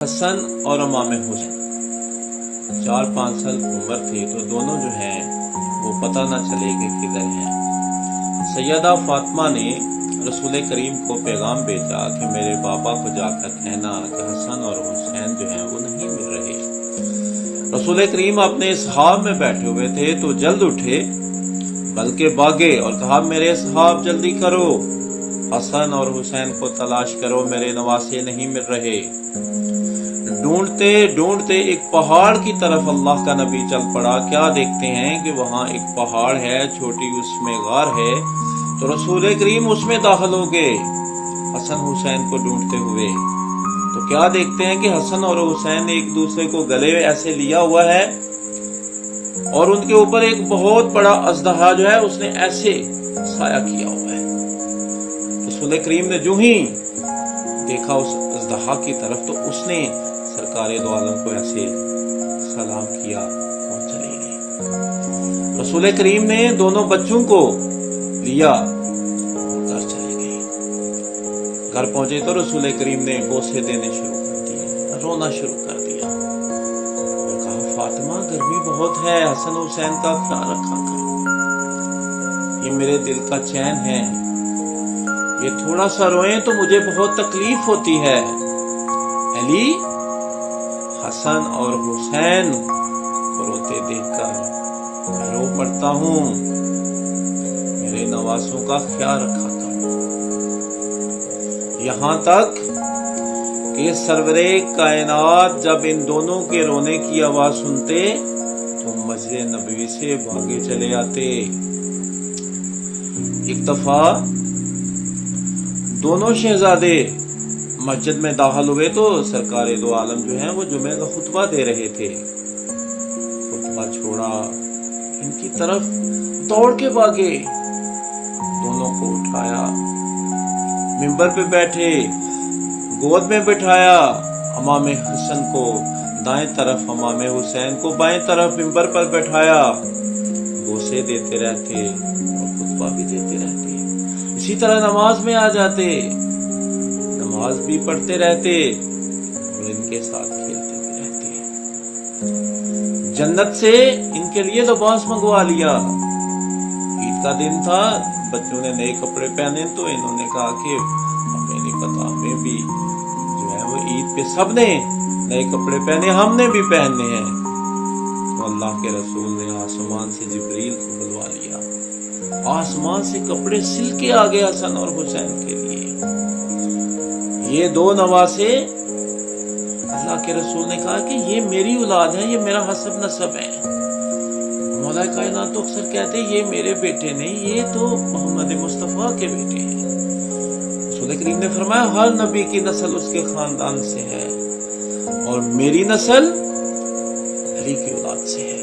حسن اور امام حسین 4-5 سال کی عمر تھی تو دونوں جو ہیں وہ پتہ نہ چلے کہ کدھر ہیں۔ سیدہ فاطمہ نے رسول کریم کو پیغام بھیجا کہ میرے بابا کو جا کر کہنا کہ حسن اور حسین جو ہیں وہ نہیں مل رہے۔ رسول کریم اپنے اصحاب میں بیٹھے ہوئے تھے تو جلد اٹھے بلکہ بھاگے اور کہا میرے اصحاب جلدی کرو، حسن اور حسین کو تلاش کرو، میرے نواسے نہیں مل رہے۔ ڈھونڈتے ڈھونڈتے ایک پہاڑ کی طرف اللہ کا نبی چل پڑا۔ کیا دیکھتے ہیں کہ وہاں ایک پہاڑ ہے، چھوٹی اس میں غار ہے، تو رسول کریم اس میں داخل ہو گئے حسن حسین کو ڈھونڈتے ہوئے۔ تو کیا دیکھتے ہیں کہ حسن اور حسین ایک دوسرے کو گلے ایسے لیا ہوا ہے اور ان کے اوپر ایک بہت بڑا اژدہا جو ہے اس نے ایسے سایہ کیا ہوا ہے۔ رسول کریم نے جو ہی دیکھا اس اژدہا کی طرف تو اس نے سرکار دو عالم کو ایسے سلام کیا اور چلے گئے۔ رسول کریم نے دونوں بچوں کو لیا اور گھر چلے گئے۔ گھر پہنچے تو رسول کریم نے بوسے دینے شروع کر دیے، رونا شروع کر دیا اور کہا فاطمہ گرمی بہت ہے، حسن حسین کا خیال رکھا کر، یہ میرے دل کا چین ہے، یہ تھوڑا سا روئیں تو مجھے بہت تکلیف ہوتی ہے۔ علی حسن اور حسین کو روتے دیکھ کر میں رو پڑتا ہوں، میرے نواسوں کا خیال رکھا کرو۔ یہاں تک کہ سرور کائنات جب ان دونوں کے رونے کی آواز سنتے تو مسجد نبوی سے بھاگے چلے آتے۔ ایک دفعہ دونوں شہزادے مسجد میں داخل ہوئے تو سرکار دو عالم جو ہیں وہ جمعہ کا خطبہ دے رہے تھے۔ خطبہ چھوڑا، ان کی طرف دوڑ کے بھاگے، دونوں کو اٹھایا، منبر پہ بیٹھے، گود میں بٹھایا، امام حسن کو دائیں طرف، امام حسین کو بائیں طرف منبر پر بٹھایا، بوسے دیتے رہتے اور خطبہ بھی دیتے رہتے۔ اسی طرح نماز میں آ جاتے، نماز بھی پڑھتے رہتے اور ان کے ساتھ کھیلتے بھی رہتے۔ جنت سے ان کے لیے لباس منگوا لیا۔ عید کا دن تھا، بچوں نے نئے کپڑے پہنے تو انہوں نے کہا کہ ہمیں نہیں پتا، ہمیں بھی جو ہے وہ عید پہ سب نے نئے کپڑے پہنے، ہم نے بھی پہننے ہیں۔ تو اللہ کے رسول نے آسمان سے جبریل کو بلوا لیا، آسمان سے کپڑے سل کے آ گئے حسن اور حسین کے لیے۔ یہ دو نواسے، اللہ کے رسول نے کہا کہ یہ میری اولاد ہے، یہ میرا حسب نسب ہے۔ مولا کائنات تو اکثر کہتے یہ میرے بیٹے نہیں، یہ تو محمد مصطفیٰ کے بیٹے ہیں۔ رسول کریم نے فرمایا ہر نبی کی نسل اس کے خاندان سے ہے اور میری نسل علی کی اولاد سے ہے،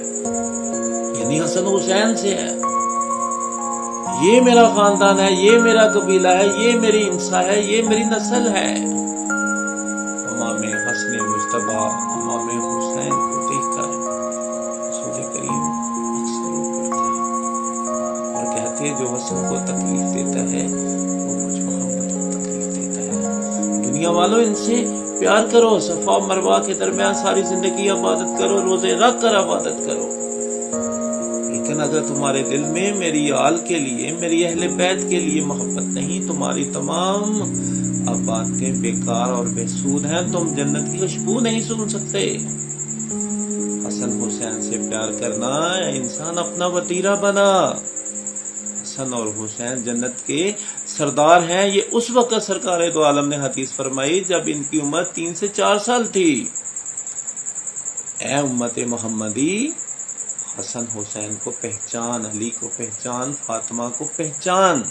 یعنی حسن حسین سے ہے۔ یہ میرا خاندان ہے، یہ میرا قبیلہ ہے، یہ میری انسا ہے، یہ میری نسل ہے۔ امام حسن مجتبی امام حسین کو دیکھ کر رسول کریم اکثر رو پڑتے اور کہتے جو حسن کو تکلیف دیتا ہے وہ مجھ محمد کو تکلیف دیتا ہے۔ دنیا والوں ان سے پیار کرو، صفا مروہ کے درمیان ساری زندگی عبادت کرو، روزے رکھ کر عبادت کرو، لیکن اگر تمہارے دل میں میری آل کے لیے، میری اہل بیت کے لیے محبت نہیں، تمہاری تمام باتیں بیکار اور بے سود ہیں، تم جنت کی خوشبو نہیں سن سکتے۔ حسن حسین سے پیار کرنا انسان اپنا وطیرہ بنا۔ حسن اور حسین جنت کے سردار ہیں۔ یہ اس وقت سرکار دو عالم نے حدیث فرمائی جب ان کی عمر 3 سے 4 سال تھی۔ اے امت محمدی، حسن حسین کو پہچان، علی کو پہچان، فاطمہ کو پہچان،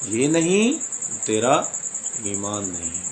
یہ نہیں تیرا ایمان نہیں۔